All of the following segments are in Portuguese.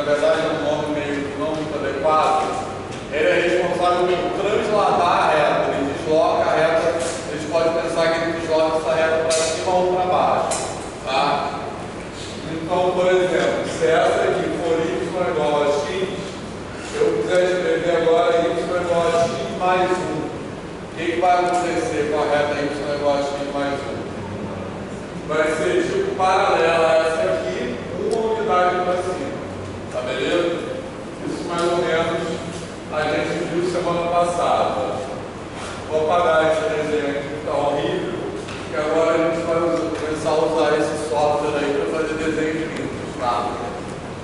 na verdade é um nome meio não muito adequado, ele é responsável por transladar a reta, ele desloca a reta, a gente pode pensar que ele desloca essa reta para cima ou para baixo, tá? Então, por exemplo, se essa aqui for y igual a x, eu quiser escrever agora y igual a x mais 1, o que vai acontecer com a reta y igual a x mais 1? Vai ser tipo paralela a essa aqui, uma unidade para cima, tá beleza? Isso mais ou menos a gente viu semana passada. Vou apagar esse desenho aqui que está horrível, que agora a gente vai começar a usar esse software aí para fazer desenhos lindos, tá?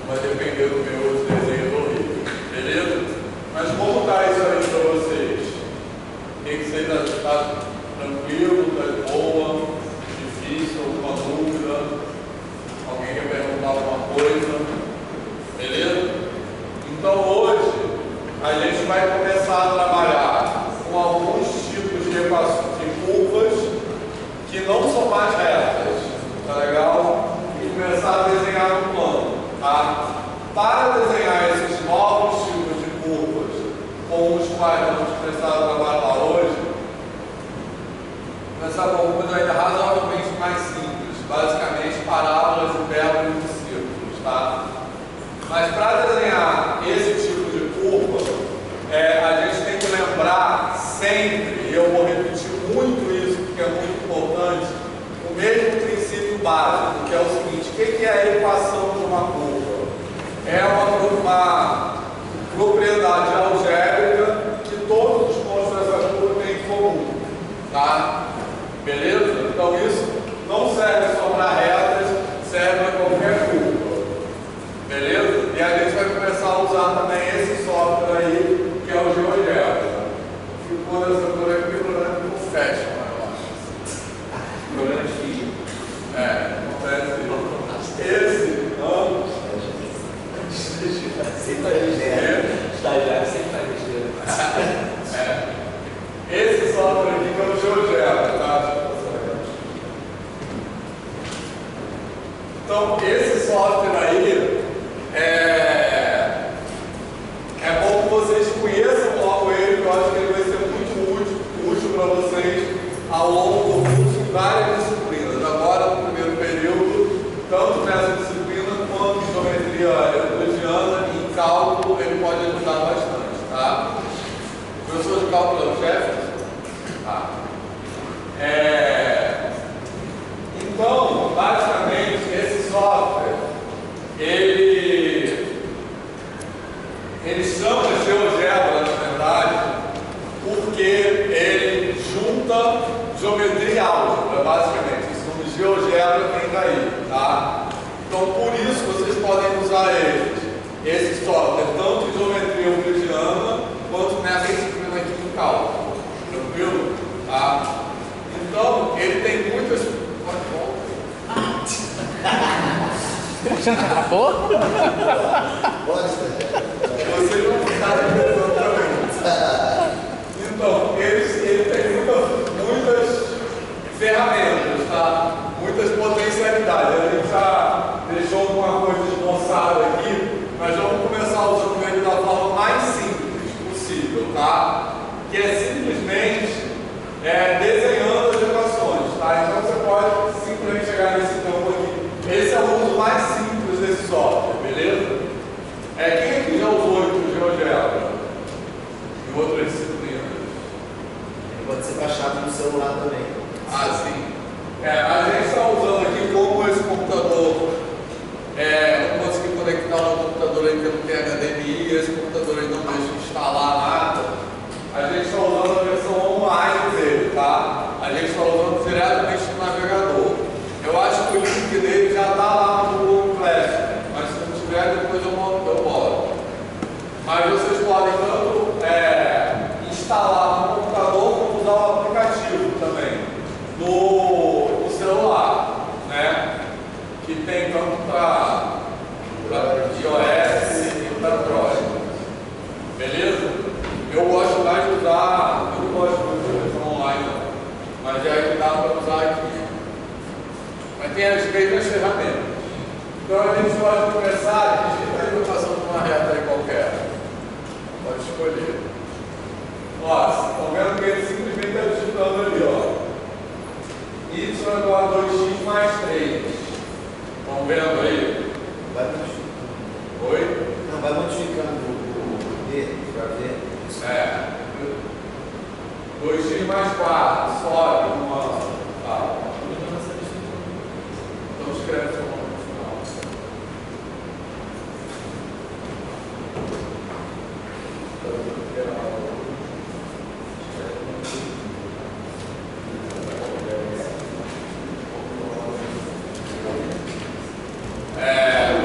Vai depender do meu desenho horrível, beleza? Mas vou botar isso aí para vocês. O que vocês acham? Está tranquilo? Está de boa? Difícil? Alguma dúvida? Alguém quer perguntar alguma coisa? Beleza? Então hoje a gente vai começar a trabalhar com alguns tipos de curvas que não são mais retas, tá legal? E começar a desenhar um plano, tá? Para desenhar esses novos tipos de curvas com os quais vamos começar a trabalhar hoje, começar com uma coisa ainda razoavelmente mais simples, basicamente parábolas, hipérbolas e círculos, tá? Mas para desenhar esse tipo de curva, a gente tem que lembrar sempre, e eu vou repetir muito isso porque é muito importante, o mesmo princípio básico, que é o seguinte: o que é a equação de uma curva? É uma propriedade algébrica que todos os pontos dessa curva têm em comum, tá? Beleza? Então isso não serve só para retas, serve para qualquer curva. Beleza? E a gente vai começar a usar também esse software aí, que é o GeoGebra. Ficou dessa cor aqui, o problema é com fashion, eu acho. Problema de física. Acontece. Esse, não. Sempre faz besteira. Estagiário sempre faz besteira. Esse software aqui que é o GeoGebra, tá? Então, esse software aí é bom que vocês conheçam logo ele, que eu acho que ele vai ser muito útil para vocês ao longo do curso em várias disciplinas. Agora, no primeiro período, tanto nessa disciplina quanto em geometria euclidiana e em cálculo, ele pode ajudar bastante, tá? Professor de cálculo é o chefe? Tá. Então, basicamente, esse software, ele chama GeoGebra, na verdade, porque ele junta geometria e álgebra, basicamente. Isso nome GeoGebra vem daí, tá? Então, por isso, vocês podem usar esse software, tanto em geometria euclidiana, quanto nessa disciplina aqui em cálculo. Tranquilo? Tá? Então, ele tem muitas... Você já acabou? Pode Você não está pensando também. Então, ele tem muitas ferramentas, tá? Muitas potencialidades. A gente já deixou alguma coisa esboçada aqui, mas vamos começar usando ele da forma mais simples possível, tá? Que é simplesmente desenhando as equações, tá? Então você pode simplesmente chegar nesse campo aqui. Esse é o uso mais simples desse software, beleza? Quem aqui já usou o GeoGebra em outras disciplinas? Ele pode ser baixado no celular também. Sim. A gente está usando aqui como esse computador, não consegui conectar no computador aí que não tem HDMI, esse computador aí não deixa instalar nada. A gente está usando a versão online dele, tá? A gente está usando diretamente no navegador. Eu acho que o link dele já está lá no Google Classroom, mas se não tiver, depois eu boto. Mas vocês podem tanto instalar no computador como usar o aplicativo também no celular, né? Que tem tanto para iOS e para Android. escolher. Ó, estão vendo que ele simplesmente está digitando ali, ó. Y é igual a 2x mais 3. Estão vendo aí? Vai modificando. Oi? Não, vai modificando o D para ver. É. 2x mais 4. Sobe uma. Tá. Então escreve seu nome no final.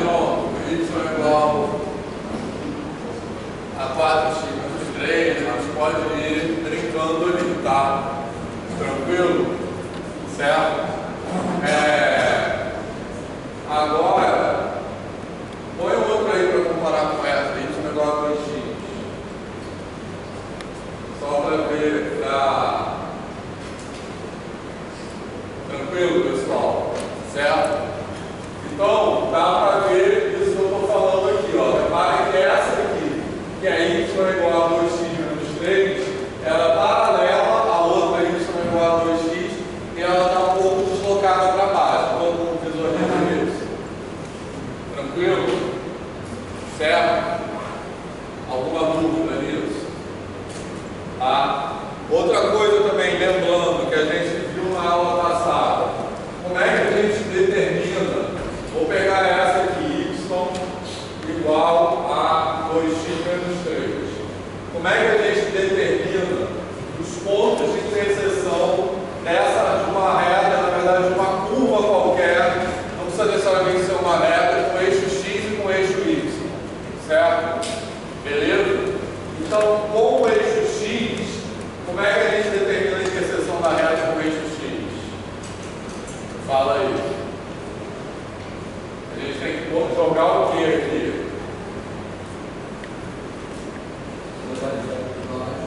Pronto. Y é igual a 4x menos 3. A gente pode ir brincando ali, tá? Tranquilo? Certo? Agora, põe outra aí para comparar com essa. Y é igual a 2x. Só para ver. Tá? Tranquilo, pessoal? Certo? Então, dá para ver isso que eu estou falando aqui, ó. Reparem que essa aqui, que é y é igual a 2x menos 3, ela é paralela à outra y é igual a 2x e ela está um pouco deslocada para baixo. Todo mundo visualiza isso? Tranquilo? Certo? Alguma dúvida nisso? Tá? Outra coisa também, lembrando que a gente viu na aula passada, como é que a gente determina? Vou pegar essa aqui, y igual a 2x menos 3. Como é que a gente determina os pontos de interseção de uma reta, na verdade de uma curva qualquer, não precisa necessariamente ser uma reta, com eixo x e com eixo y, certo? Beleza? Então, com o eixo x, como é que a gente determina a interseção da reta com o eixo x? Fala aí. A gente tem que jogar o que aqui?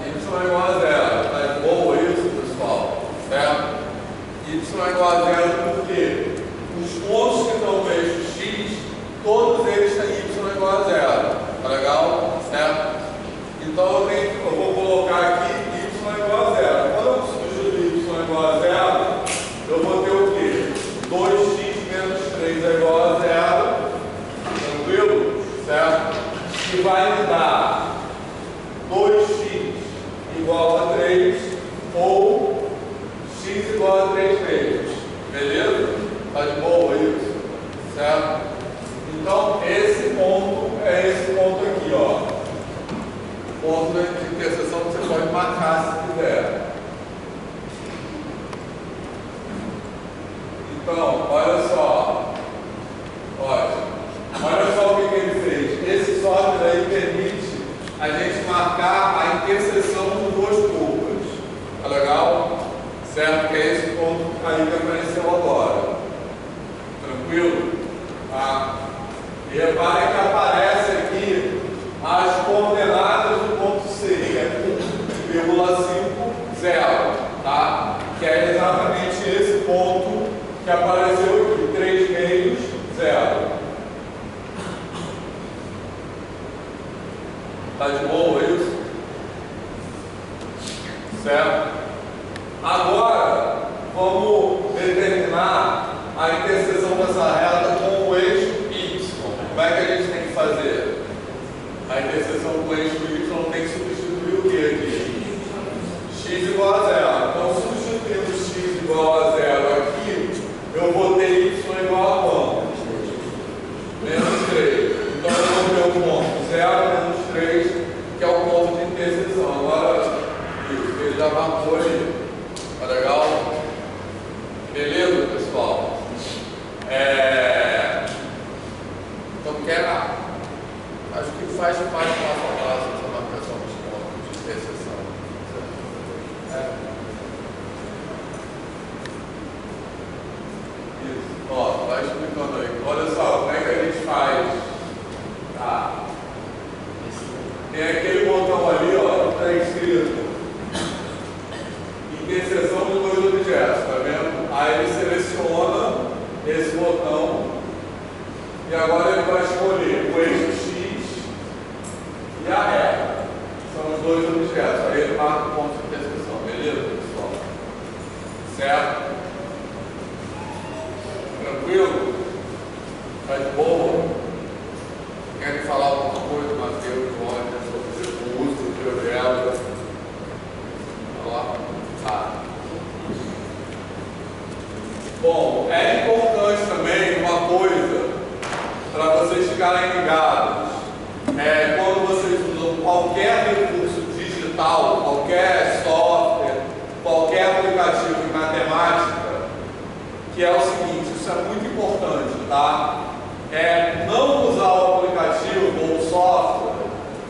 Y é igual a 0. Tá boa isso, pessoal? Certo? Y é igual a 0 porque os pontos que estão no eixo x, todos eles têm y igual a 0. Tá legal? Certo? Então eu vou colocar aqui y igual a 0. Quando eu substituir y igual a 0, eu vou ter o quê? 2x menos 3 é igual a 0. Tranquilo? Certo? Que vai me dar 2x igual a 3 ou x igual a 3 vezes. Beleza? Tá de boa isso? Certo? Então, esse ponto é esse ponto aqui, ó. Ponto de interseção que você pode marcar se quiser. Então, olha só. Olha só o que ele fez. Esse software aí permite a gente marcar a interseção de duas curvas. Tá legal? Certo? Que é esse ponto aí que apareceu agora. Tranquilo? Tá? E reparem que aparece aqui as coordenadas do ponto C, que é 1,5, 0. Tá? Que é exatamente esse ponto que apareceu aqui. 3 meios, 0. Tá de boa isso? Certo? Agora, vamos determinar a interseção dessa reta com o eixo Y. Como é que a gente tem que fazer? A interseção com o eixo Y tem que substituir o que aqui? X igual a 0. Então, substituindo x igual a 0 aqui, eu vou ter y igual a quanto? Menos 3. Então, eu vou ter o ponto 0 menos 3, que é o ponto de interseção. Agora, isso, ele já marcou ali. Tá legal? Beleza, pessoal? Então, acho que faz parte passo a passo essa marcação dos pontos de interseção. Isso. Ó, vai explicando aí. Olha só, como é que a gente faz? Tá. Tem aquele botão ali, ó, que está escrito interseção de dois objetos, tá vendo? Aí ele seleciona esse botão e agora ele vai escolher o eixo X e a reta. São digital, qualquer software, qualquer aplicativo de matemática, que é o seguinte, isso é muito importante, tá? É não usar o aplicativo ou o software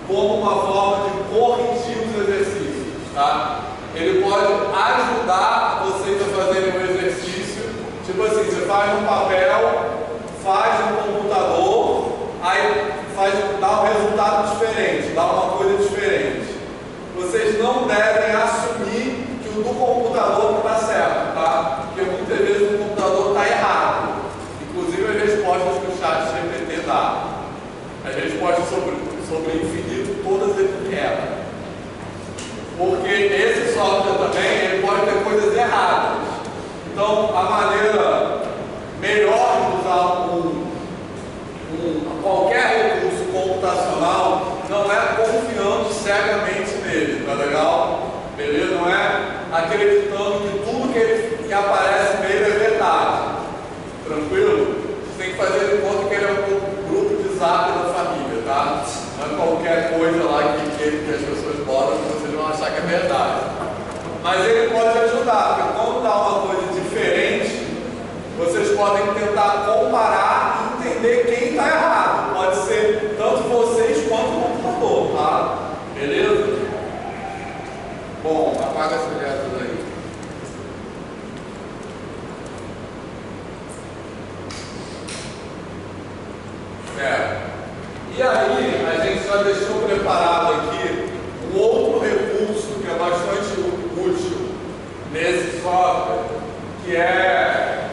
como uma forma de corrigir os exercícios, tá? Ele pode ajudar vocês a fazerem um exercício, tipo assim, você faz no papel, faz no computador, aí dá um resultado diferente, dá uma coisa diferente. Vocês não devem assumir que o do computador está certo, tá? Porque muitas vezes o computador está errado. Inclusive as respostas que o chat GPT dá. As respostas sobre o infinito, todas ele erram. Porque esse software também ele pode ter coisas erradas. Então a maneira melhor de usar qualquer recurso computacional não é confiando cegamente nele, tá legal? Beleza? Não é acreditando que tudo que aparece nele é verdade. Tranquilo? Você tem que fazer de conta que ele é um grupo de zap da família, tá? Não é qualquer coisa lá que as pessoas botam que vocês vão achar que é verdade. Mas ele pode ajudar, porque quando dá uma coisa diferente, vocês podem tentar comparar e entender quem está errado. Pode ser tanto vocês quanto o computador, tá? Beleza? Bom, apaga essa letra daí. E aí, a gente já deixou preparado aqui um outro recurso que é bastante útil nesse software, que é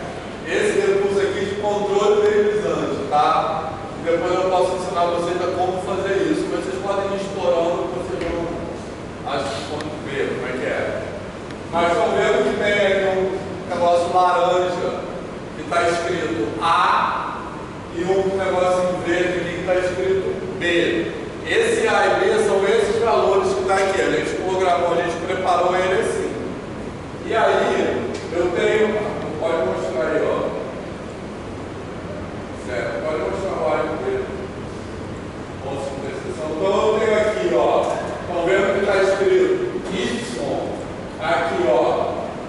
esse recurso aqui de controle periodizante, tá? E depois eu posso ensinar vocês a como fazer isso. Vocês podem ir explorando, vocês vão, acho que vão ver como é que é. Mas estão vendo que tem aqui um negócio laranja que está escrito A e um negócio em verde aqui que está escrito B. Esse A e B são esses valores que está aqui. A gente programou, a gente preparou ele assim. E aí, eu tenho, pode mostrar aí, ó. Certo, pode mostrar o área dele. Pontos de interseção. Então eu tenho aqui, ó. Estão vendo que está escrito Y. Aqui, ó.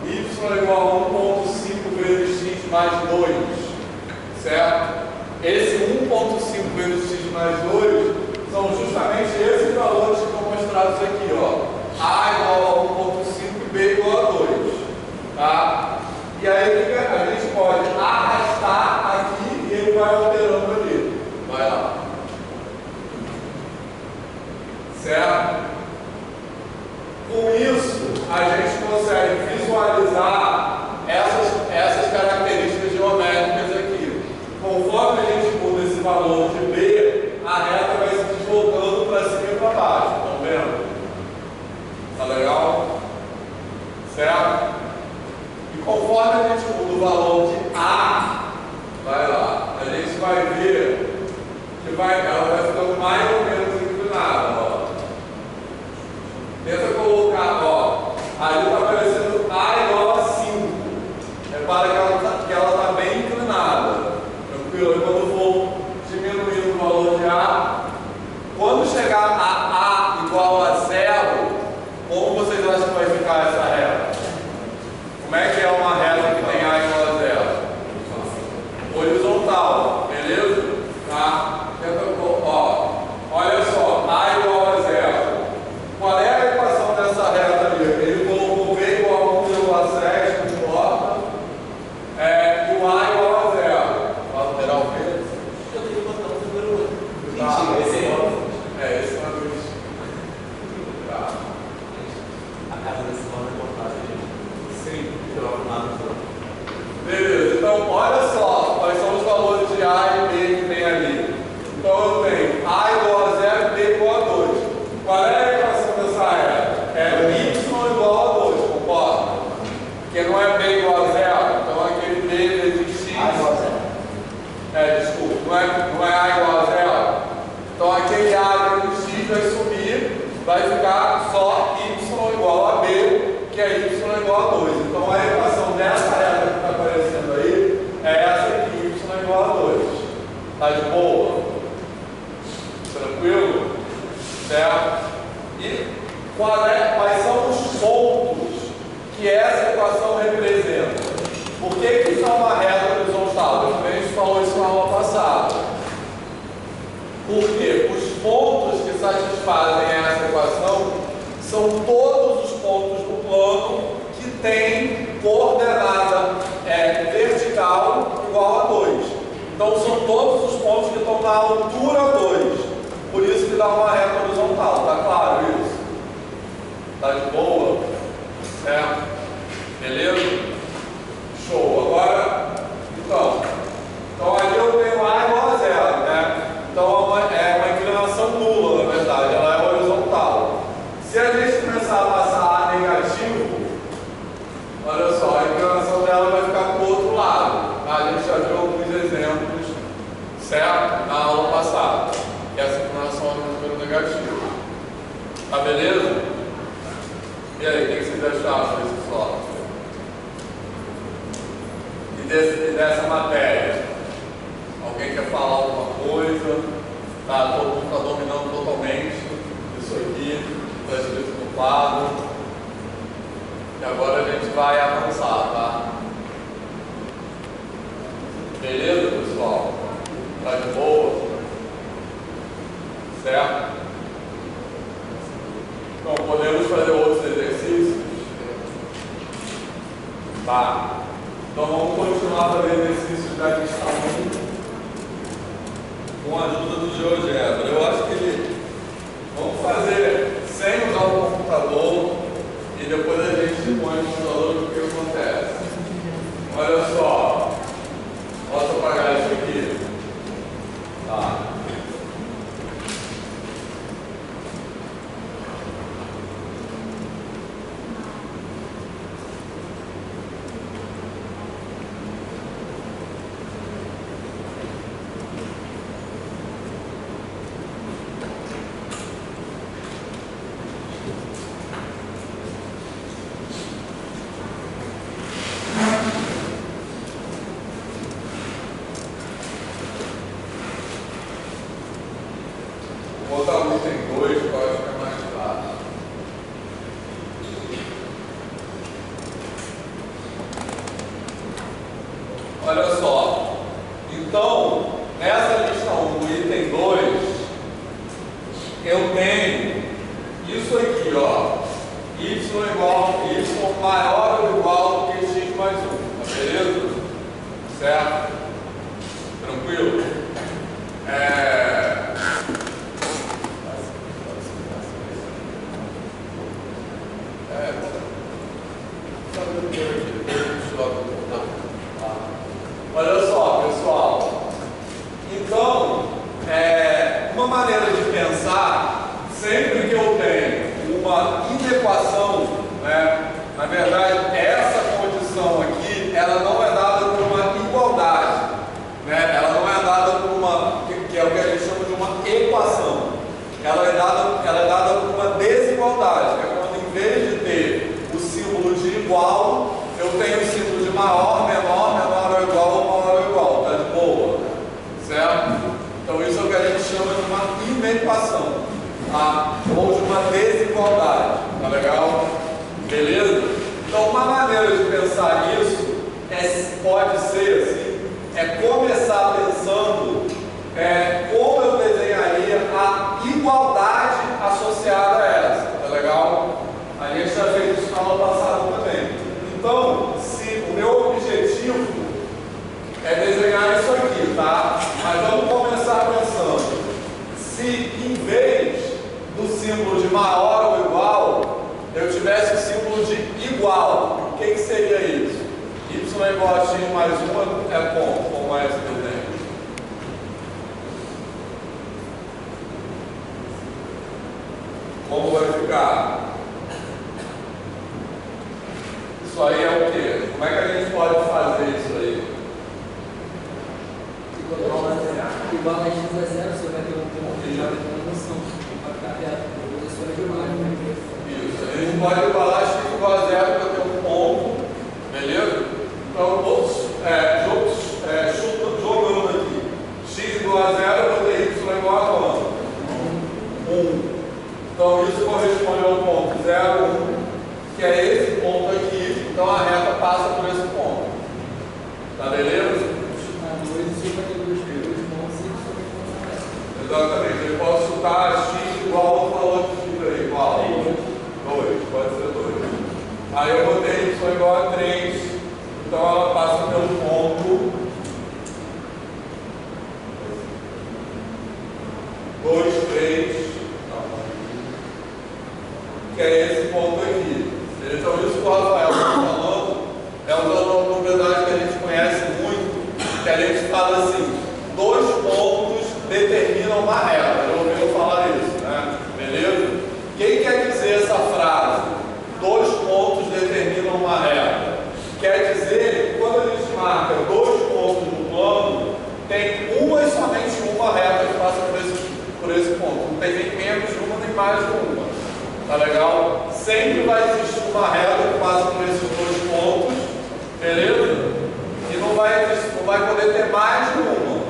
Y igual a 1,5 vezes x mais 2. Certo? Esse 1,5 vezes x mais 2 são justamente esses valores que estão mostrados aqui, ó. A igual a 1,5 e B igual a 2. Tá? E aí a gente pode arrastar aqui e ele vai alterando ali. Vai lá. Certo? Com isso, a gente consegue visualizar essas características geométricas aqui. Conforme a gente muda esse valor de B, a reta vai se deslocando para cima e para baixo. Estão vendo? Tá legal? Certo? E conforme a gente muda o valor de A, vai lá, a gente vai ver que ela vai ficando mais ou menos inclinada. Ó. Tenta colocar, ó, ali está aparecendo A igual a 5. Repara que ela está bem inclinada. Tranquilo? E quando for diminuindo o valor de A, quando chegar a A igual a 0, como vocês acham que vai ficar essa reta? Como é que é uma reta que tem A igual a 0? Horizontal, beleza? Tá? Ó, olha só, A igual a 0. Qual é a equação dessa reta ali? Ele colocou B igual a 1,7, não importa. E o A igual a 0. Vai alterar o B? Eu tenho que botar o número 8. Tá. Esse é o esse é o 2. Tá. A casa desse nome é montagem, gente. Sim. Não, nada. Beleza, então olha só quais são os valores de A e B que tem ali. Então eu tenho A igual a 0 e B igual a 2. Qual é a equação dessa reta? É Y igual a 2, concorda? Porque não é B igual a 0, então aquele B vezes X. A igual a 0. Desculpa, não é A igual a 0. Então aquele A vezes X vai subir, vai ficar só Y igual a B, que é Y igual a 2. Então a equação dessa reta que está aparecendo aí é essa aqui, Y igual a 2. Tá de boa? Tranquilo? Certo? E quais são os pontos que essa equação representa. Por que isso é uma reta horizontal? A gente falou isso na aula passada. Porque os pontos que satisfazem essa equação são todos os pontos do plano que têm coordenada vertical igual a 2. Então são todos os pontos que estão na altura 2. Por isso que dá uma reta horizontal. Tá claro isso? Tá de boa? Certo? Beleza? Show. Agora, então ali eu tenho A igual a 0, né? Então é uma inclinação nula, na verdade, ela é horizontal. Se a gente começar a passar A negativo, olha só, a inclinação dela vai ficar para o outro lado. A gente já viu alguns exemplos, certo? Na aula passada. E essa inclinação é no número negativo. Tá beleza? E aí, o que vocês acharam desse software? E dessa matéria? Alguém quer falar alguma coisa? Tá, todo mundo está dominando totalmente isso aqui, está escrito no quadro. E agora a gente vai avançar, tá? Beleza, pessoal? Tá de boa? Certo? Então, podemos fazer outros exercícios? Tá. Então, vamos continuar fazendo exercícios da questão 1 com a ajuda do GeoGebra. Eu acho que vamos fazer sem usar o computador e depois a gente põe o computador e o que acontece. Olha só. Posso apagar isso aqui? Tá. Vou botar o item 2 para ficar mais fácil. Olha só. Então, nessa lista 1 do item 2, eu tenho isso aqui, ó. Y maior ou igual que x mais 1. Tá beleza? Certo? Tranquilo? Olha só, pessoal. Então, uma maneira de pensar, sempre que eu tenho uma inequação, né, na verdade, essa condição aqui, ela não é dada por uma igualdade, né, ela não é dada por uma, que é o que a gente chama de uma equação. Ela é dada por uma desigualdade, que é quando, em vez de ter o símbolo de igual, eu tenho o símbolo de maior, menor, menor ou igual, tá de boa? Certo? Então isso é o que a gente chama de uma inequação, tá? Ou de uma desigualdade, tá legal? Beleza? Então uma maneira de pensar nisso pode ser assim, começar pensando como eu desenharia a igualdade associada a essa, tá legal? A gente já fez isso na aula passada também. Então, se o meu objetivo é desenhar isso aqui, tá? Mas vamos começar pensando, se em vez do símbolo de maior ou igual, eu tivesse o símbolo de igual, o que seria isso? Y é igual a x mais 1 como é esse desenho? Como vai ficar? Isso aí é o quê? Como é que a gente pode fazer isso aí? Igual a x a 0, você vai ter uma noção. Vai ficar perto. Isso. A gente pode igualar x igual a 0 para ter um ponto. Beleza? Então, jogando aqui. X igual a 0, eu vou ter y igual a quanto? 1. Então isso corresponde ao ponto 0, 1, que é esse ponto aqui. Então a reta passa por esse ponto. Tá beleza? Exatamente. Eu posso chutar x igual ao valor de x aí, igual. 2, pode ser 2. Aí eu botei y igual a 3. Então ela passa pelo ponto 2, 3, que é esse ponto aqui. Então isso que o Rafael está falando é uma propriedade que a gente conhece muito, que a gente fala assim, 2 pontos determinam uma reta. Já ouviu falar isso, né? Beleza? Quem quer dizer essa frase? 2 pontos determinam uma reta. Quer dizer que quando a gente marca 2 pontos no plano, tem uma e somente uma reta que passa por esse ponto. Não tem nem menos de uma, nem mais de uma. Tá legal? Sempre vai existir uma reta que passa por esses 2 pontos. Beleza? E não vai poder ter mais de uma.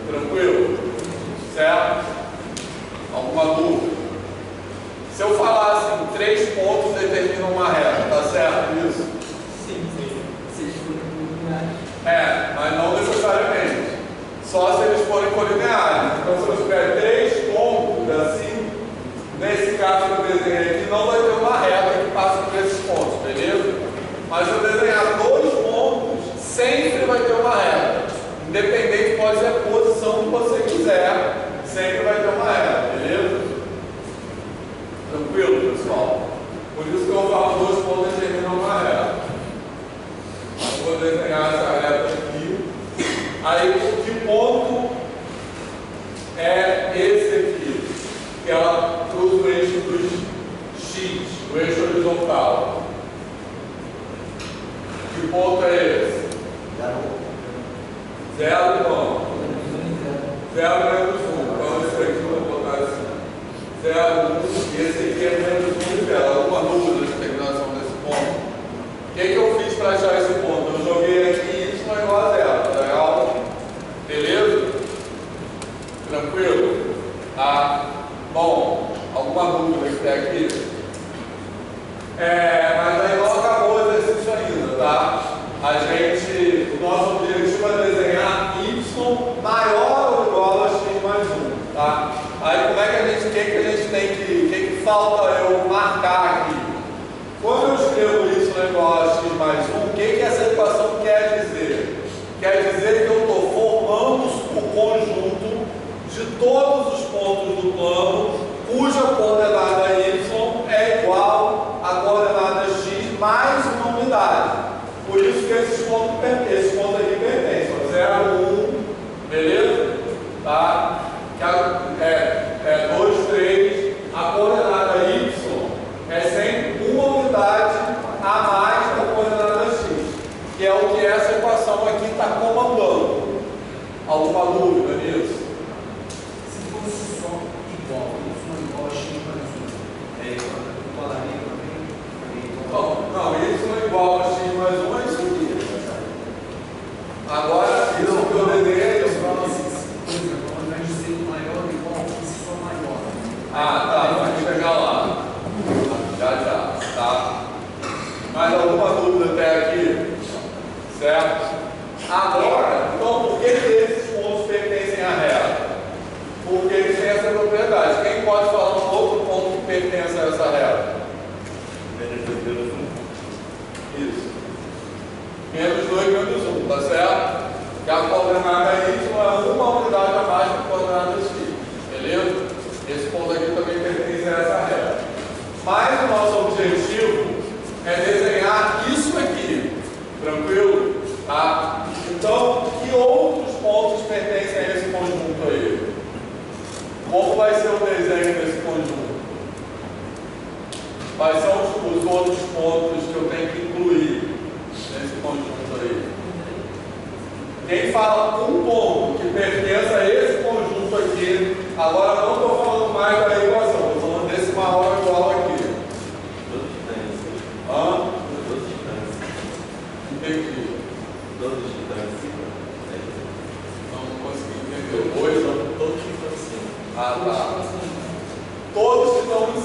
Tranquilo? Certo? Alguma dúvida? Se eu falar assim, 3 pontos determinam uma reta, tá certo isso? Sim, se eles forem colineares. Mas não necessariamente. Só se eles forem colineares. Então, se eu tiver 3 pontos assim, nesse caso que eu desenhei aqui, não vai ter uma reta que passa por esses pontos, beleza? Mas se eu desenhar 2 pontos, sempre vai ter uma reta. Independente, pode ser a posição que você quiser, sempre vai ter uma reta, beleza? Tranquilo, pessoal? Por isso que eu falo 2 pontos determinam uma reta. Eu vou desenhar essa reta aqui. Aí, que ponto é esse aqui? Que ela cruza o eixo dos X, o eixo horizontal. Que ponto é esse? 0 ponto. 0 menos 1. Então esse aqui eu vou botar assim. 0, 1. E esse aqui é menos 1 e 0. Alguma dúvida de terminação desse ponto? O que eu fiz para achar esse ponto? Eu joguei aqui y igual a 0. Tá legal? Beleza? Tranquilo? Tá? Bom, alguma dúvida que tem aqui? Mas aí não acabou o exercício ainda, tá? O nosso objetivo é desenhar y maior ou igual a x mais 1, tá? Aí como é que o que falta eu marcar aqui? Quando eu escrevo y igual a x mais 1, o que essa equação quer dizer? Quer dizer que eu estou formando o conjunto de todos os pontos do plano cuja coordenada y é igual à coordenada x mais uma unidade. Por isso que esse ponto aqui pertence, 0, 1, beleza? Tá? 2, 3, a coordenada y é sempre uma unidade a mais da coordenada x, que é o que essa equação aqui está comandando. Alguma dúvida nisso? Se fosse só igual, y igual a x mais 1, igualaria também? Não, y igual a x mais 1 é isso aqui. Agora, isso que eu desenhei é isso. Por exemplo, ao invés de ser maior ou igual, fosse só maior. Tá, vamos chegar lá. Já, tá? Mais alguma dúvida até aqui? Certo? Agora, então, por que esses pontos pertencem à reta? Porque eles têm essa propriedade. Quem pode falar um outro ponto que pertence a essa reta? Menos 2 menos 1. Isso. Menos 2 menos 1, tá certo? Que a coordenada y é uma unidade a mais da coordenada x. Beleza? Esse ponto aqui também pertence a essa reta. Mas o nosso objetivo é desenhar isso aqui. Tranquilo? Tá? Então, que outros pontos pertencem a esse conjunto aí? Como vai ser o desenho desse conjunto? Quais são os outros pontos que eu tenho que incluir nesse conjunto aí? Quem fala um ponto que pertence a esse conjunto aqui, agora não estou falando mais da equação, estou falando desse maior ou igual aqui. Todos titãs. Todos titãs. Entendi. Todos titãs. Não consegui entender. Todos que estão assim. Tá. Todos que estão em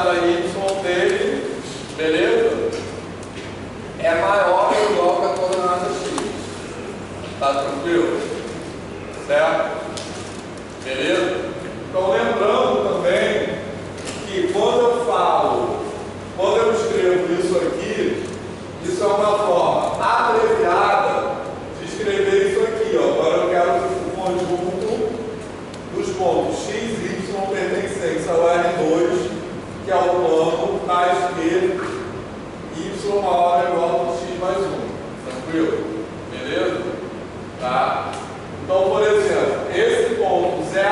coordenada y dele, beleza? É maior ou igual que a coordenada x. Tá tranquilo? Certo? Beleza? Então lembrando também que quando eu escrevo isso aqui, isso é uma forma abreviada de escrever isso aqui, ó. Agora eu quero o conjunto dos pontos x, y pertencentes ao R2, que é o plano tais que y maior ou igual a x mais 1. Tranquilo? Beleza? Tá? Então, por exemplo, esse ponto 0,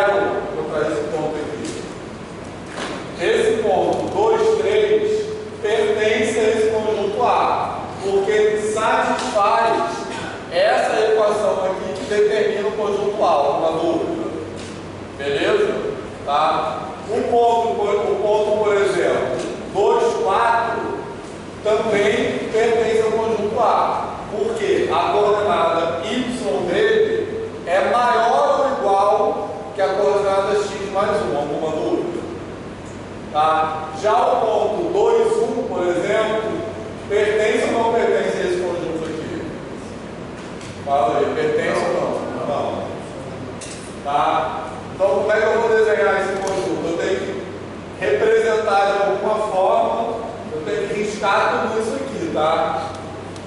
vou botar esse ponto aqui. Esse ponto 2, 3 pertence a esse conjunto A, porque satisfaz essa equação aqui que determina o conjunto A, alguma dúvida? Beleza? Tá? O ponto, por exemplo, 2, 4 também pertence ao conjunto A, porque a coordenada y dele é maior ou igual que a coordenada x mais 1, alguma dúvida? Tá? Já o ponto 2, 1, por exemplo, pertence ou não pertence a esse conjunto aqui? Fala aí, pertence ou não? Não. Tá? Então, como é que eu vou desenhar esse conjunto? Eu tenho que representar de alguma forma, eu tenho que riscar tudo isso aqui, tá?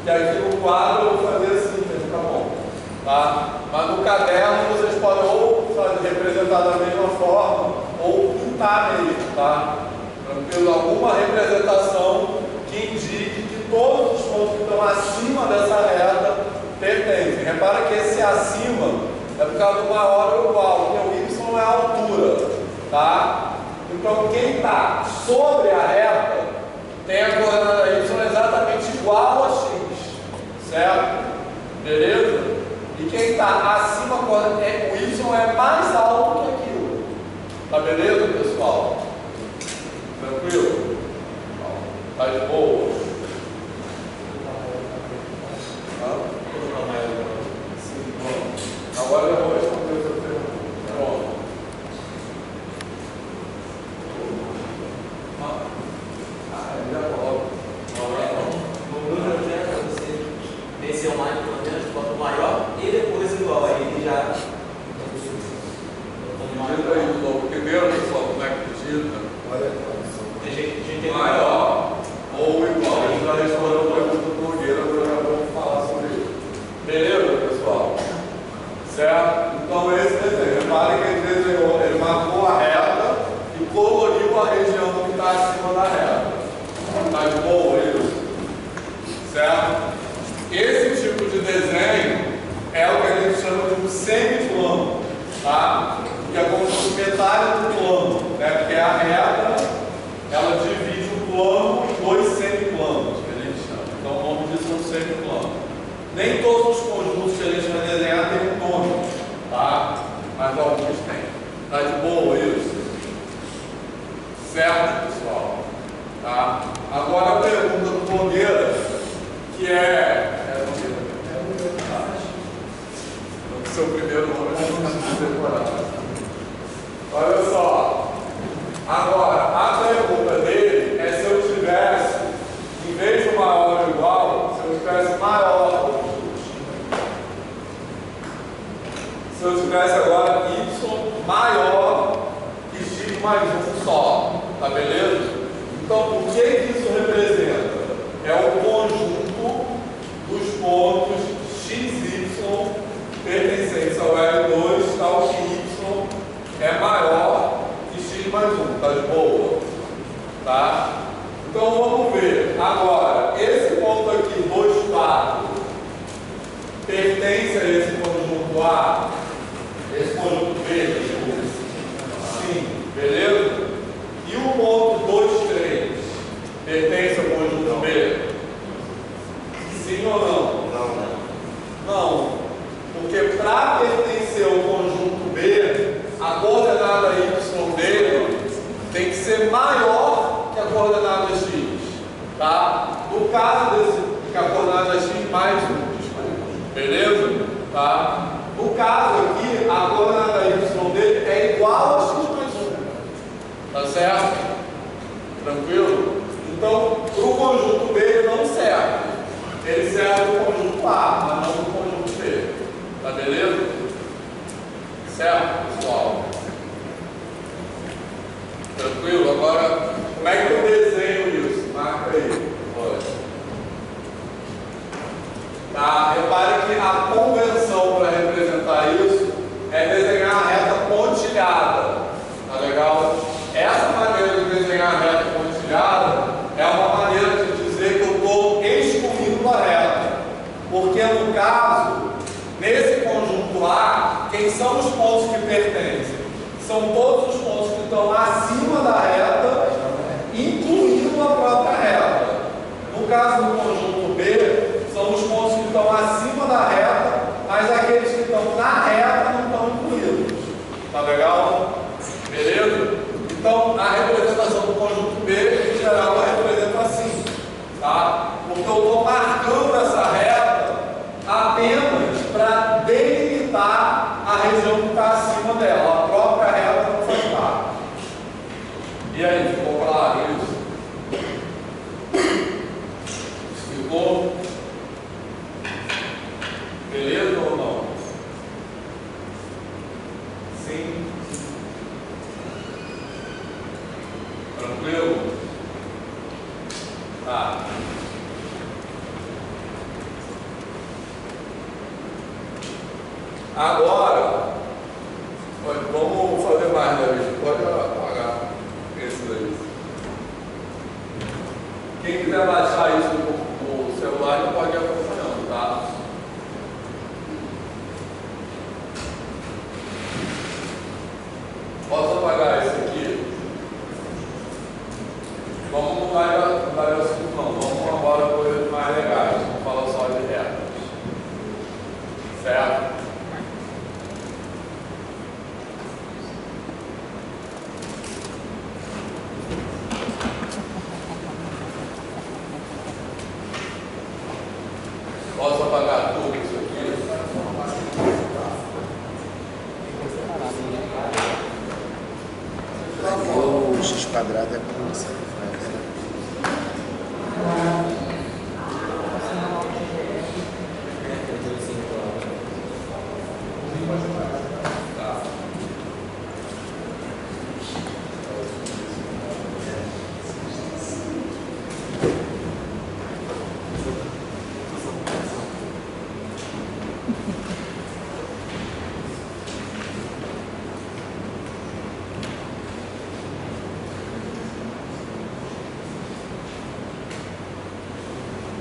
Que aqui no quadro eu vou fazer assim, tá bom? Tá? Mas no caderno vocês podem ou representar da mesma forma ou pintar mesmo, tá? Tranquilo? Alguma representação que indique que todos os pontos que estão acima dessa reta pertencem. Repara que esse acima é por causa do maior ou igual, porque o y é a altura, tá? Então quem está sobre a reta tem a coordenada y exatamente igual a x, certo? Beleza? E quem está acima, o y é mais alto que aquilo. Tá beleza, pessoal? Tranquilo? Tá de boa? Agora eu vou responder a sua pergunta. Pronto. Já coloco. No projeto, você descer online, pelo menos, bota o maior e depois igual. Aí ele já. Digita aí de novo. Primeiro, pessoal, como é que digita? Tem jeito de entender. Maior ou igual. A gente já respondeu a pergunta do Nogueira, agora já vamos falar sobre isso. Beleza, pessoal? Certo? Então esse desenho, repare que ele desenhou, ele marcou a reta e coloriu a região que está acima da reta. Está de boa isso? Certo? Esse tipo de desenho é o que a gente chama de um semiplano, tá? Que é como se fosse metade do plano, né? Porque a reta, ela divide o plano em dois semiplanos, que a gente chama. Então o nome disso é um semiplano. Nem todos os conjuntos que a gente vai desenhar tem um nome, tá? Mas alguns têm. Tá de boa isso? Certo, pessoal? Tá? Agora a pergunta do Nogueira, que seu primeiro nome a gente precisa decorar. Olha só. Agora, a pergunta dele é se eu tivesse, em vez de maior ou igual, se eu tivesse maior. Se eu tivesse agora y maior que x mais 1 só, tá beleza? Então, o que isso representa? É o conjunto dos pontos x, y pertencentes ao L2, tal que y é maior que x mais 1, tá de boa? Tá? Então, vamos ver. Agora, esse ponto aqui, 2, 4, pertence a esse conjunto A? Esse conjunto B? Sim, beleza? E o ponto 2, 3 pertence ao conjunto B? Sim ou não? Não. Porque para pertencer ao conjunto B, a coordenada y dele tem que ser maior que a coordenada x. Tá? No caso desse, que a coordenada x mais 1, beleza? Tá? No caso aqui, a coordenada y dele é igual a x mais 1. Tá certo? Tranquilo? Então, para o conjunto B ele não serve. Ele serve para o conjunto A, mas não para o conjunto B. Tá beleza? Certo, pessoal? Tranquilo? Agora, como é que eu desenho isso? Marca aí. Olha. Tá? Repare que a convenção para representar isso é desenhar a reta pontilhada. Tá legal? Essa maneira de desenhar a reta pontilhada é uma maneira de dizer que eu estou excluindo a reta. Porque no caso, nesse conjunto A, quem são os pontos que pertencem? São todos os pontos que estão acima da reta, incluindo a própria reta. No caso do conjunto B, são os pontos que estão acima da reta, mas aqueles que estão na reta não estão incluídos. Tá legal? Beleza? Então, a representação do conjunto B, em geral, ela representa assim. Tá? Porque eu estou marcando essa reta apenas para delimitar a região que está acima dela. A própria reta não faz parte. E aí, ficou claro isso? Ficou? Beleza ou não? Sim? Tranquilo? Tá. Agora, vamos fazer mais, David. Pode apagar esse daí. Quem quiser baixar isso no celular, pode ir acompanhando, tá? Posso apagar esse aqui? Vamos mudar o assunto, não. Vamos agora para coisas mais legais. Vamos falar só de retas. Certo? Posso apagar tudo isso aqui? O x quadrado é como você faz.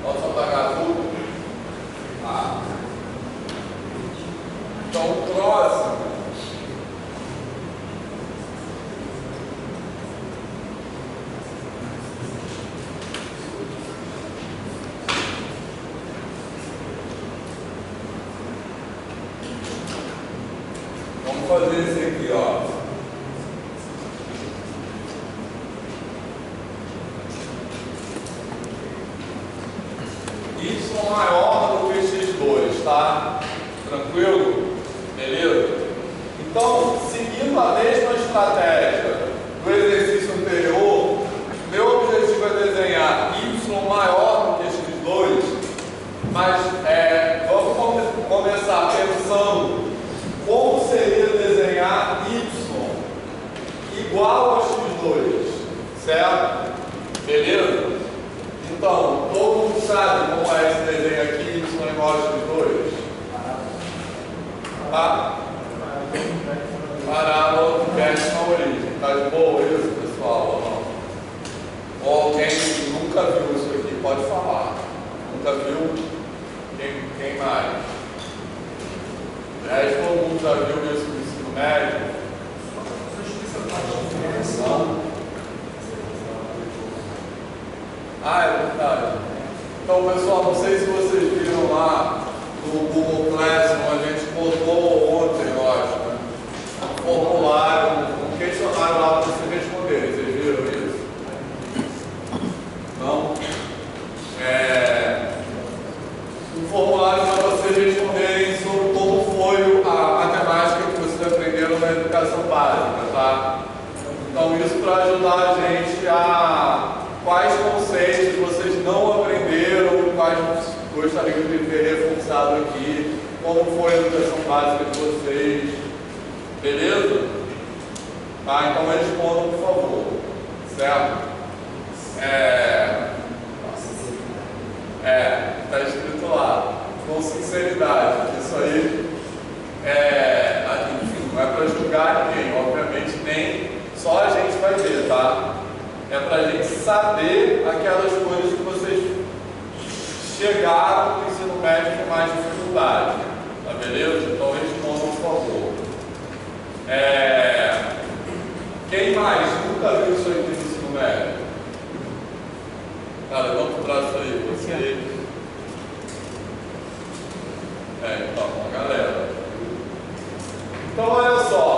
Posso apagar tudo? Ah. Então, o próximo. Vamos fazer esse aqui, ó. Y maior do que x2, tá? Tranquilo? Beleza? Então, seguindo a mesma estratégia do exercício anterior, meu objetivo é desenhar y maior do que x2, mas vamos começar pensando como seria desenhar y igual a x2, certo? Beleza? Então, todo mundo sabe como é esse desenho aqui, y igual a x2? Tá? Parábola que veste na origem. Tá de boa isso, pessoal? Ou não? Ou alguém que nunca viu isso aqui pode falar. Nunca viu? Quem mais? Todo mundo já viu isso no ensino médio? Não? Ah, é verdade. Então, pessoal, não sei se vocês viram lá no Google Classroom, a gente botou ontem, eu acho, né? Um formulário, um questionário lá para vocês responderem. Vocês viram isso? Não? Um formulário para vocês responderem sobre como foi a matemática que vocês aprenderam na educação básica, tá? Então isso para ajudar a gente a quais conceitos vocês não aprenderam, quais gostariam de ver reforçado aqui, como foi a educação básica de vocês, beleza? Tá, então respondam, por favor, certo? Está escrito lá, com sinceridade, isso aí enfim, não é para julgar ninguém, obviamente nem só a gente vai ver, tá? É para a gente saber aquelas coisas que vocês chegaram no ensino médio com mais dificuldade, tá beleza? Então respondam, por favor. Quem mais nunca viu isso aqui no ensino médio? Cara, levanta o braço aí, você. Então, a galera. Então, olha só.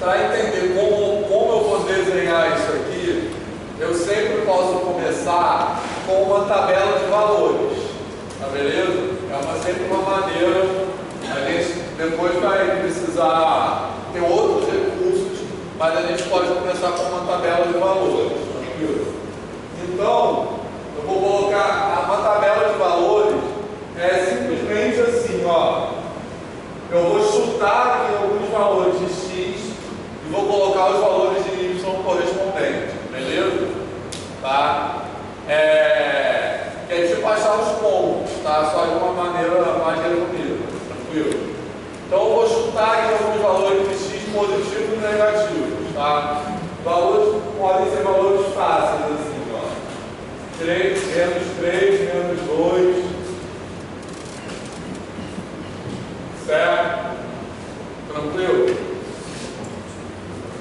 Para entender como eu vou desenhar isso aqui, eu sempre posso começar com uma tabela de valores. Tá beleza? Sempre uma maneira. A gente depois vai precisar ter outros recursos, mas a gente pode começar com uma tabela de valores. Tranquilo? Então, eu vou colocar uma tabela de valores, simplesmente assim, ó. Eu vou chutar aqui alguns valores de x e vou colocar os valores de y correspondentes, beleza? Tá? Que é tipo achar os pontos, tá? Só de uma maneira mais resumida, tranquilo? Então eu vou chutar aqui alguns valores de x positivos e negativos, tá? Valores podem ser valores fáceis, assim, ó. 3, menos 3, menos 2. Certo? Tranquilo?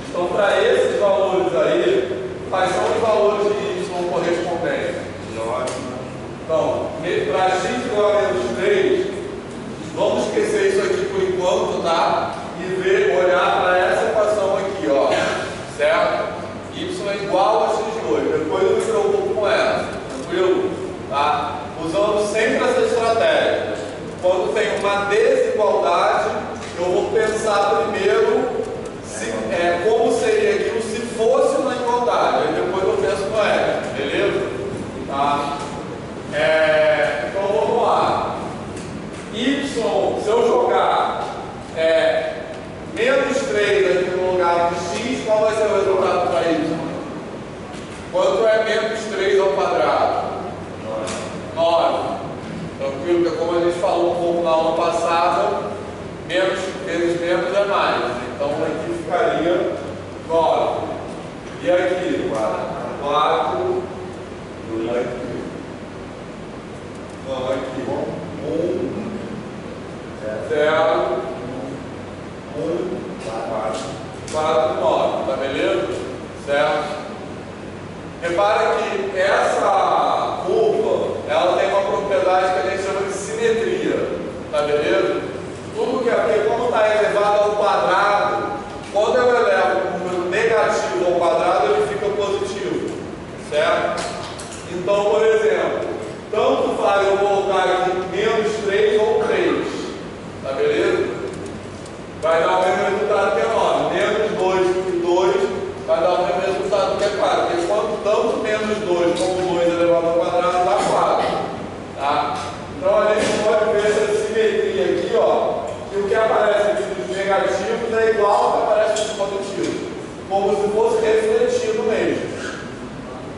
Então, para esses valores aí, quais são os valores de y correspondentes? Então, para x igual a menos 3, vamos esquecer isso aqui por enquanto, tá? E olhar para essa equação aqui, ó. Certo? Y é igual a x2. Depois eu me preocupo com essa. Tranquilo? Tá? Usando sempre essa estratégia. Quando tem uma desigualdade, eu vou pensar primeiro como seria aquilo se fosse uma igualdade. Aí depois eu penso no R, beleza? Tá? Então vamos lá. Y, se eu jogar menos 3 aqui no lugar de x, qual vai ser o resultado para y? Quanto é menos 3 ao quadrado? 9. Tranquilo, porque como a gente falou um pouco na aula passada, menos vezes menos é mais. Então aqui ficaria 9. E aqui? 4. E aqui? Então aqui, 1, 0, 1, 4, 9. Tá beleza? Certo? Repara que essa curva, ela tem uma propriedade que a gente chama de simetria, tá beleza? Tudo que aqui, como está elevado ao quadrado, quando eu elevo um número negativo ao quadrado, ele fica positivo, certo? Então, por exemplo, tanto faz eu colocar aqui menos 3 ou 3, tá beleza? Vai dar o mesmo resultado que é 9. Menos 2 e 2 vai dar o mesmo resultado que é 4. Porque quanto tanto menos 2 como 2 elevado ao quadrado dá 4. Tá? Então a gente pode ver essa simetria aqui, ó, que o que aparece aqui dos negativos é igual ao que aparece dos positivos. Como se fosse refletido mesmo.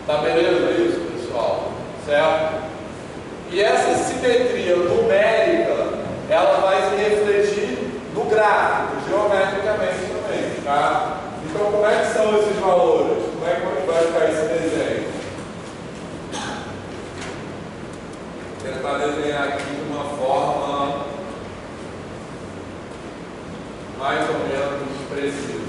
Tá beleza isso, pessoal? Certo? E essa simetria numérica, ela vai se refletir no gráfico, geometricamente também, tá? Então, como é que são esses valores? Como é que vai ficar esse desenho? Vou tentar desenhar aqui de uma forma mais ou menos precisa.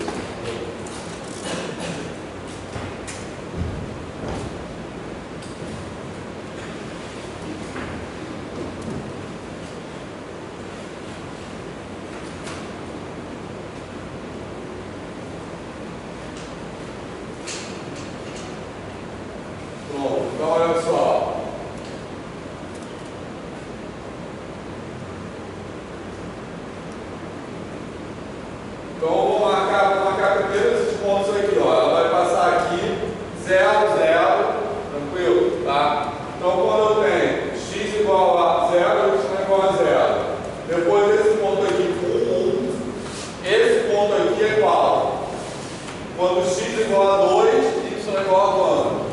Então, olha só. Então, vou marcar primeiro esses pontos Quando x é igual a 2, y é igual a quanto?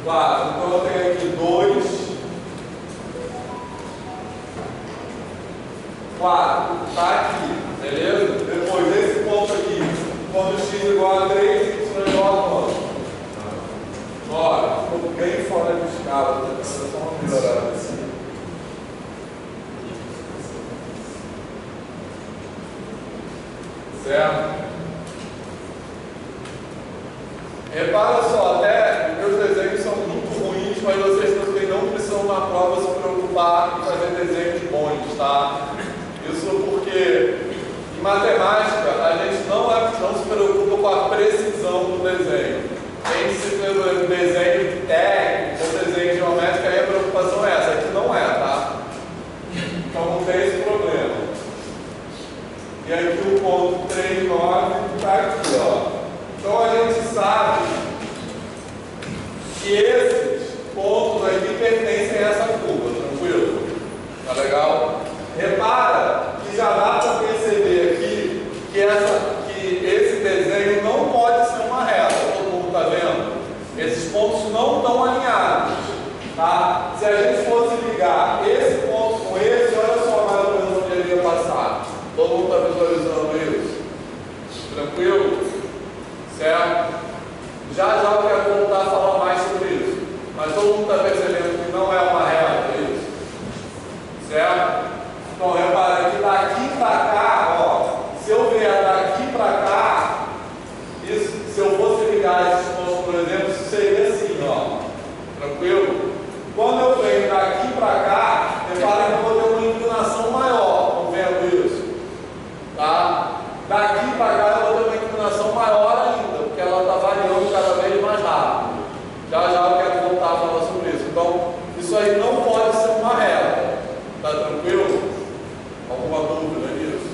4. Então eu tenho aqui 2, 4. Está aqui, beleza? Depois desse ponto aqui, quando x é igual a 3, y é igual a quanto? 9. Ficou bem fora de escala, tá? Só uma melhorada assim. Certo? Repara só, até meus desenhos são muito ruins, mas vocês também não precisam na prova se preocupar em fazer desenhos bons, tá? Isso porque em matemática a gente não se preocupa com a precisão do desenho. Quem se preocupa com desenho técnico ou desenho geométrico, aí a preocupação é essa, aqui não é, tá? Então não tem esse problema. E aqui o ponto 3, 9 está aqui, ó. Então a gente sabe que esses pontos aqui pertencem a essa curva, tranquilo? Tá legal? Repara que já dá para perceber aqui que esse desenho não pode ser uma reta, todo mundo está vendo? Esses pontos não estão alinhados, tá? Se a gente fosse ligar esse ponto com esse, olha só mais ou menos onde ele ia passar. Todo mundo está visualizando isso? Tranquilo? Certo? Já eu quero voltar a falar mais sobre isso. Mas todo mundo está percebendo que não é uma reta, é isso? Certo? Então, repara que daqui para cá, ó, se eu vier daqui para cá, isso, se eu fosse ligar esses pontos, por exemplo, isso seria assim, ó. Tranquilo? Quando eu venho daqui para cá, repara que eu vou ter uma inclinação maior, estão vendo isso? Tá? Daqui para cá eu vou ter uma inclinação maior ainda, porque ela está variando cada vez mais rápido. Já eu quero voltar a falar sobre isso. Então, isso aí não pode ser uma reta. Tá tranquilo? Alguma dúvida nisso?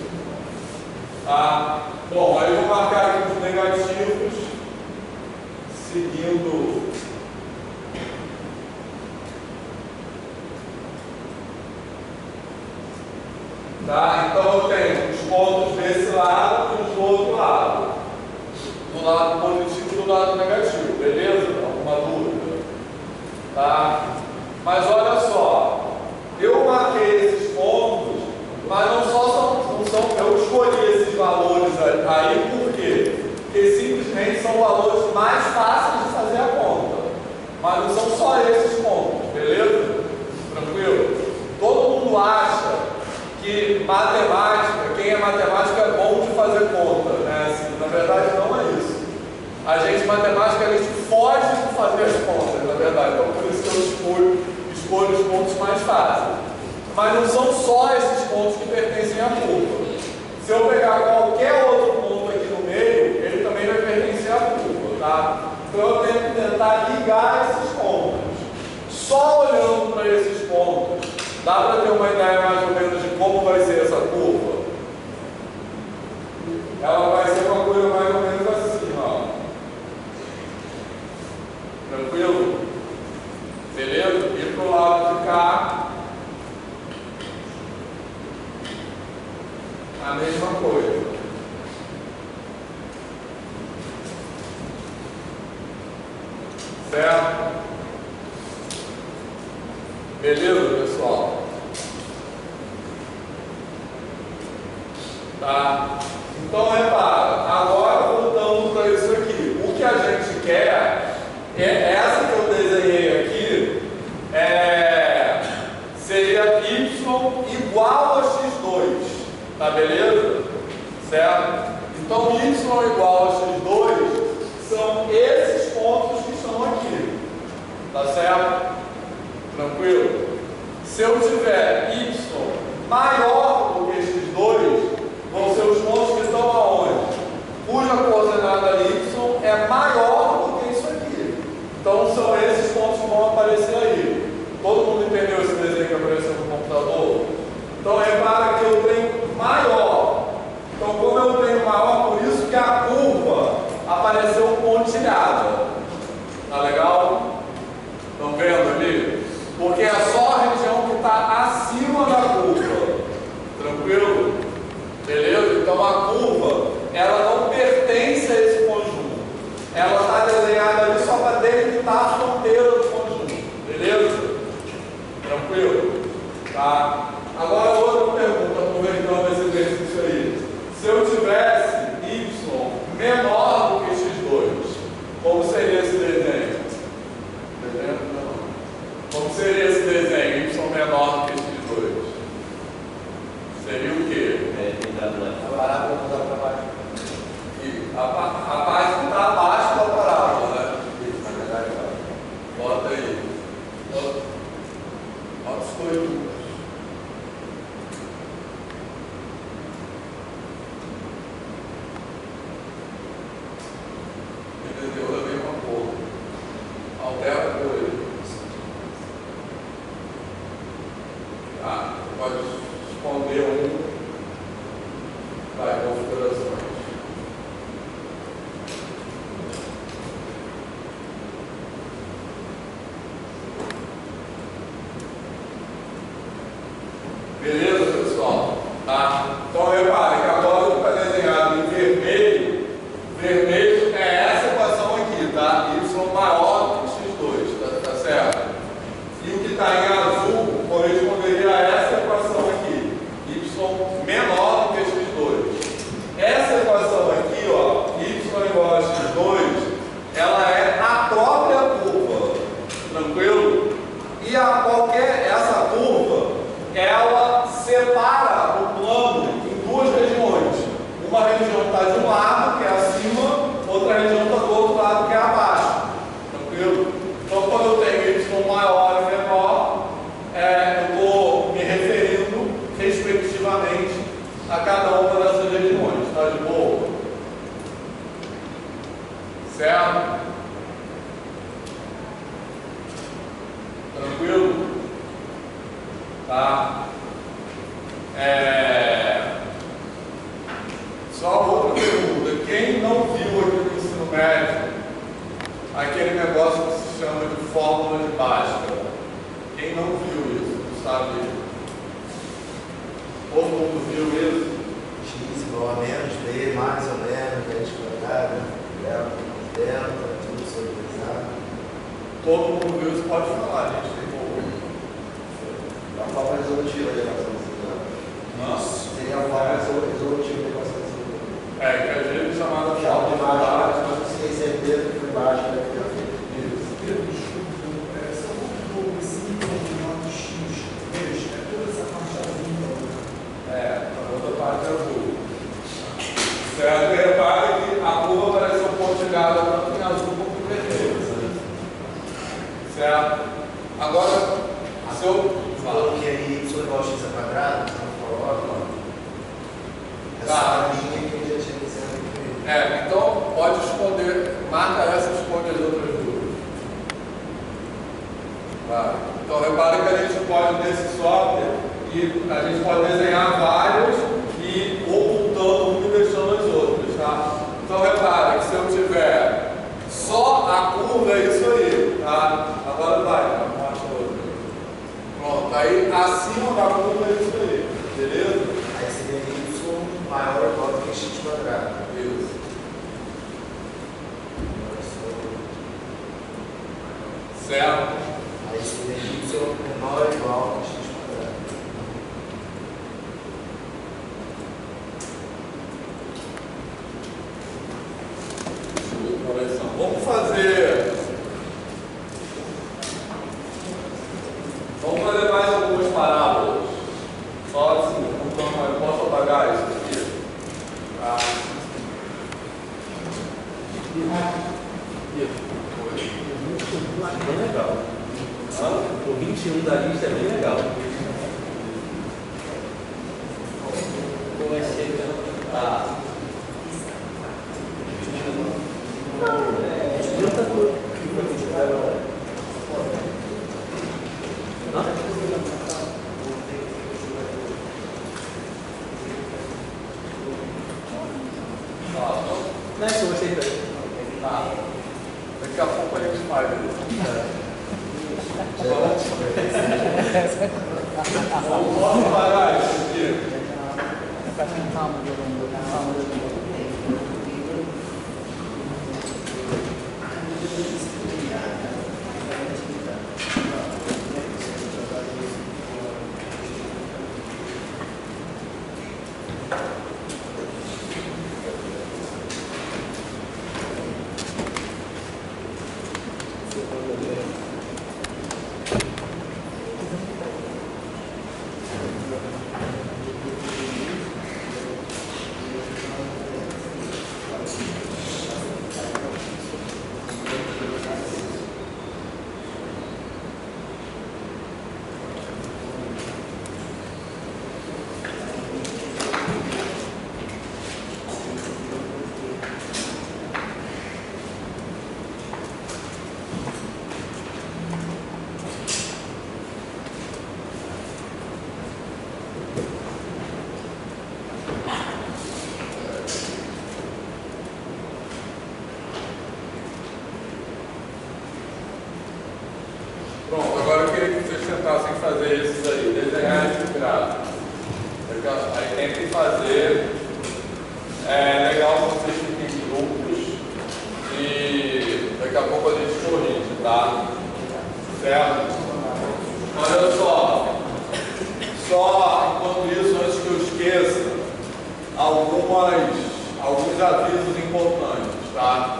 Tá? Bom, aí eu vou marcar aqui os negativos, seguindo. Tá? Então eu tenho os pontos desse lado e os do outro lado. Do lado positivo e do lado negativo, beleza? Alguma dúvida? Tá? Mas olha só, eu marquei esses pontos, mas não são eu escolhi esses valores aí por quê? Porque simplesmente são valores mais fáceis de fazer a conta. Mas não são só esses pontos, beleza? Tranquilo? Todo mundo acha que matemática, quem é matemática é bom de fazer conta, né? Assim, na verdade não é isso. A gente, matemática, a gente foge de fazer as contas, na verdade. Então por isso que eu escolho os pontos mais fáceis. Mas não são só esses pontos que pertencem à curva. Se eu pegar qualquer outro ponto aqui no meio, ele também vai pertencer à curva, tá? Então eu tenho que tentar ligar esses pontos. Só olhando para esses pontos, dá para ter uma ideia mais ou menos de como vai ser essa curva? Ela vai ser uma coisa mais ou menos assim, ó. Tranquilo? Beleza? E para o lado de cá, a mesma coisa. Certo? Beleza, pessoal? Tá? Então, repara, agora voltando para isso aqui. O que a gente quer é essa que eu desenhei aqui, seria y igual a x2. Tá beleza? Certo? Então, y igual a x2 são esses pontos que estão aqui. Tá certo? Tranquilo? Se eu tiver y maior do que x2, vão ser os pontos que estão aonde? Cuja coordenada y é maior do que isso aqui. Então são esses pontos que vão aparecer aí. Todo mundo entendeu esse desenho que apareceu no computador? Então repara que eu tenho maior. Então como eu tenho maior, por isso que a curva apareceu pontilhada. Tá legal? Estão vendo ali? Porque é só a região que está acima da curva. Tranquilo? Beleza? Então a curva, ela não pertence a esse ponto delimitar a fronteira do conjunto. Beleza? Tranquilo? Tá? Agora outra pergunta, aproveitando esse exercício aí. Se eu tivesse y menor do que x2, como seria esse desenho? Como seria esse desenho? Y menor do que x2? Seria o quê? A parábola mudar para baixo. E a parte que está abaixo da parábola, né? Bota aí. Bota os dois números. Entendeu? Da mesma cor. Altera a cor aí. Tá? Pode esconder um. Vai, configurações. Beleza, pessoal? Tá? Então repare que agora está desenhado em vermelho. Vermelho é essa equação aqui, tá? Y maior que x2, tá certo? E o que está em azul corresponderia a essa equação aqui. Y menor do que x2. Essa equação aqui, ó, y igual a x2, ela é a própria curva. Tranquilo? E essa curva, ela separa o plano em duas regiões. Uma região está de um lado, que é acima, outra região está do outro lado, que é abaixo. Tranquilo? Então, quando eu tenho y maior e menor, eu estou me referindo, respectivamente, a cada uma dessas regiões. Está de boa? Certo? Tranquilo? Tá? Só outra pergunta. Quem não viu aqui no ensino médio aquele negócio que se chama de fórmula de Bhaskara? Quem não viu isso? Não sabe? Todo mundo viu isso? X igual a menos B, mais ou menos, raiz quadrada, delta, tudo solidizado. Todo mundo viu isso? Pode falar, gente. Tem como. A forma resolutiva da equação de segundo. Nossa. Seria a forma resolutiva da equação de segundo. Que a gente chamada Já fórmula de de baixo, Bhaskara. mas sem certeza que foi baixo, né? A outra parte é azul. Certo? Repare que a curva parece ser pontilhada tanto em azul como em vermelho. Certo? Agora, se eu Falou que aí y igual a x ao quadrado, então coloca, ó. Tá. Essa linha que eu já tinha desenhado. então pode esconder, marca essa e esconde as outras duas. Tá? Então repare que a gente pode, nesse software, e a gente pode desenhar vários e ocultando uma e deixando as outras. Tá? Então repare que se eu tiver só a curva, é isso aí. Tá? Agora vai, mostra outra. Pronto, aí acima da curva é isso aí. Beleza? Aí seria y maior ou igual que x quadrado. Isso. Certo? Aí seria y menor ou igual que x quadrado. Vamos fazer mais algumas parábolas. Só assim, eu posso apagar isso aqui. Tá? Bem legal. O 21 da lista é bem legal. Vai ser Ah. Não é só você aí. Tá. Daqui a pouco a gente faz isso. Vamos parar isso aqui. legal assim fazer esses aí, desenhar esses gráficos. Aí tem que fazer. É legal que vocês fiquem em grupos e daqui a pouco a gente corrige, tá? Certo? Olha só. Só enquanto isso, antes que eu esqueça, alguns avisos importantes, tá?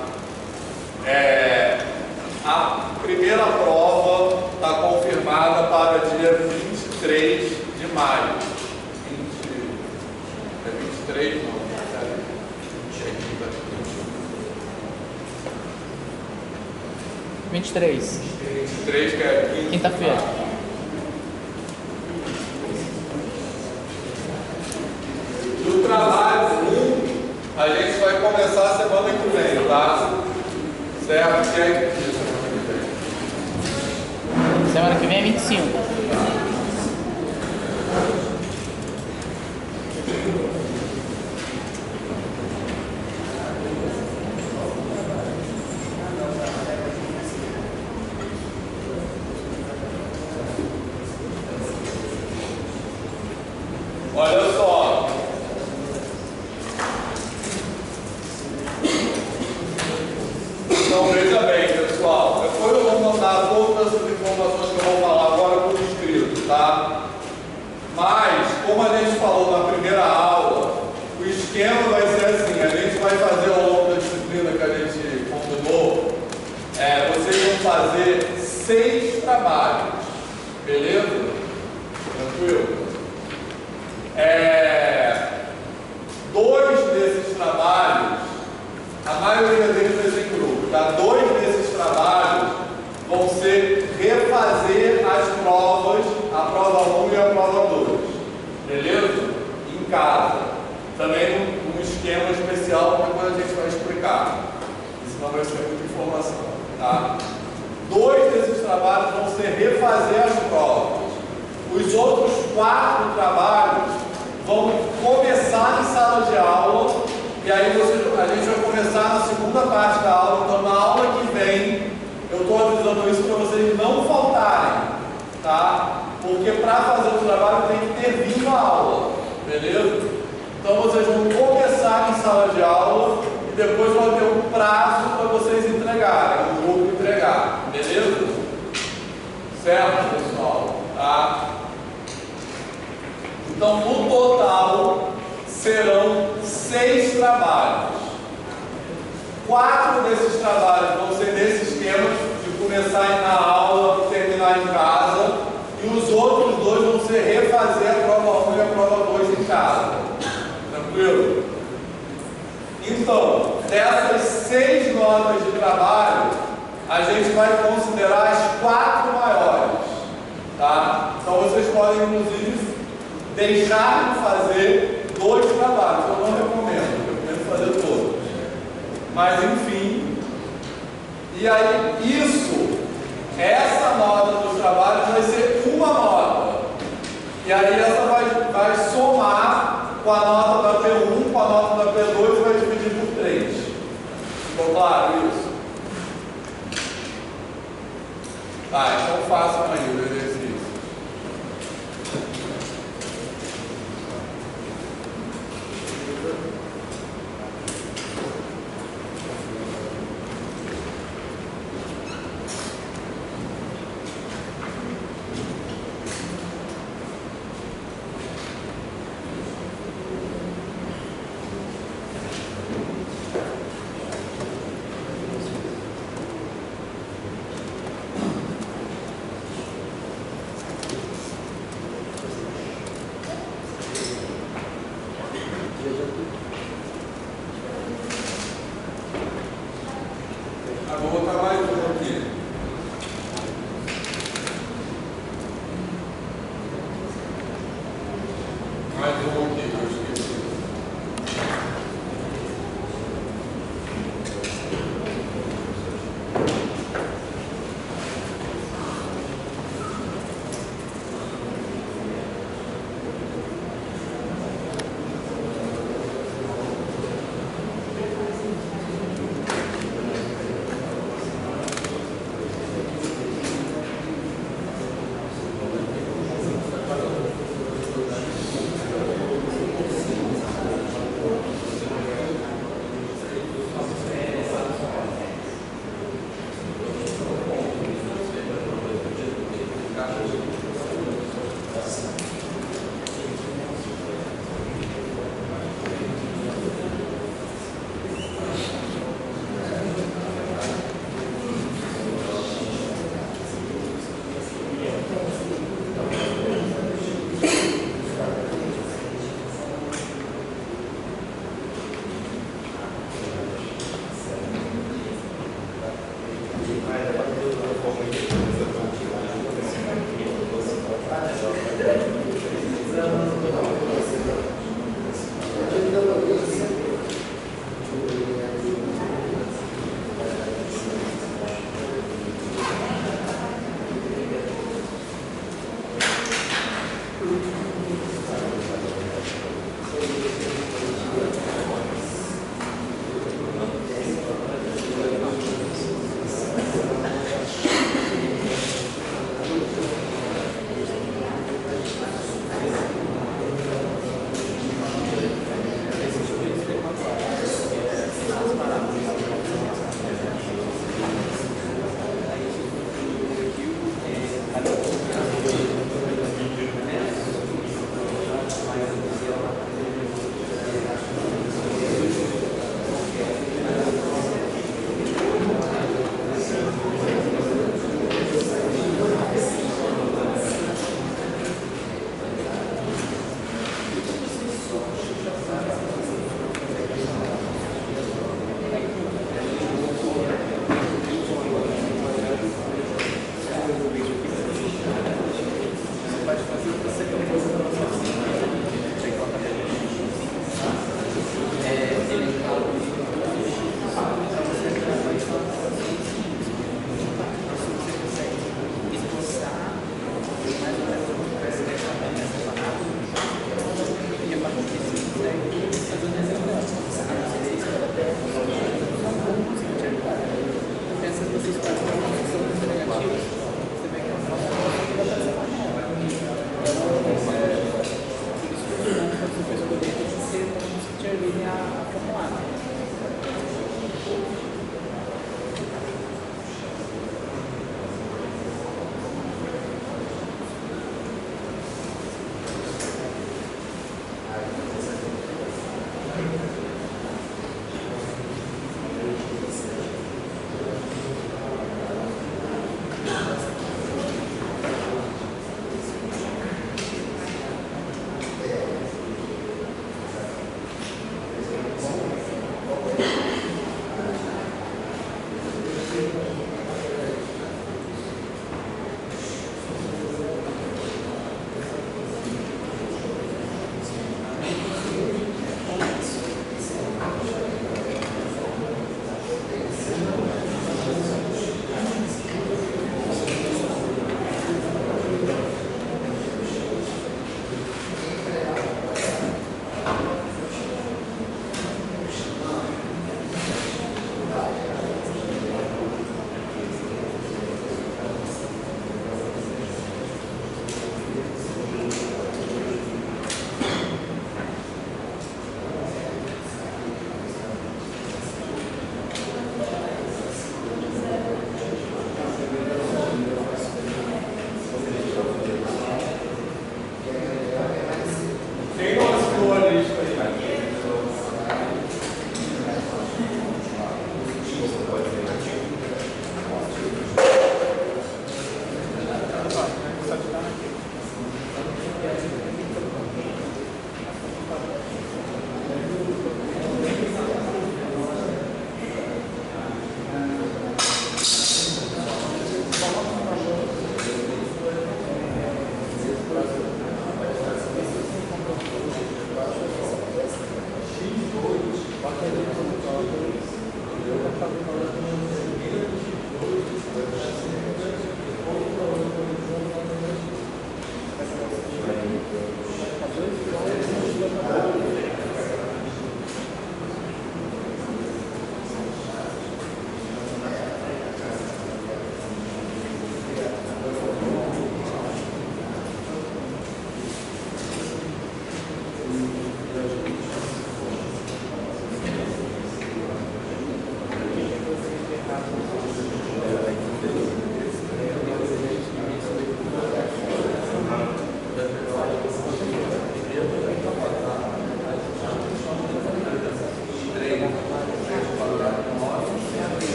A primeira prova está confirmada para dia 23 de maio. 23, não? 23. 23, que é Quinta-feira. Do trabalho 1, a gente vai começar semana que vem, tá? Certo? Que é isso? Semana que vem é 25. Olha só. Então veja bem, pessoal. Depois eu vou mandar todas essas informações que eu vou falar agora por escrito, tá? Mas, como a gente falou na primeira aula, o esquema vai ser assim: a gente vai fazer ao longo da disciplina que a gente combinou, vocês vão fazer 6 trabalhos, beleza? Tranquilo? 2 desses trabalhos, a maioria deles vai ser em grupo, tá? 2 desses trabalhos vão ser refazer as provas, a prova 1 e a prova 2, beleza? Em casa. Também num esquema especial que depois a gente vai explicar. Senão vai ser muita informação, tá? 2 desses trabalhos vão ser refazer as provas. Os outros 4 trabalhos vão começar em sala de aula, e aí a gente vai começar na segunda parte da aula. Então, na aula que vem, eu estou avisando isso para vocês não faltarem, tá? Porque para fazer o trabalho tem que ter vindo a aula, beleza? Então, vocês vão começar em sala de aula e depois vão ter um prazo para vocês entregarem, o grupo entregar, beleza? Certo, pessoal? Tá? Então, no total, serão 6 trabalhos. 4 desses trabalhos vão ser nesse esquema de começar na aula e terminar em casa. E os outros 2 vão ser refazer a prova 1 e a prova 2 em casa. Tranquilo? Então, dessas 6 notas de trabalho, a gente vai considerar as 4 maiores. Tá? Então, vocês podem, inclusive, deixar de fazer 2 trabalhos. Eu não recomendo fazer todos. Mas enfim, e aí essa nota dos trabalhos vai ser uma nota. E aí essa vai somar com a nota da P1, com a nota da P2 e vai dividir por 3. Ficou claro isso? Tá, então façam aí o exercício. Vou botar mais um aqui. Mais um aqui, que eu esqueci.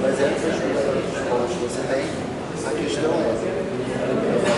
Mas é que você tem. A questão é,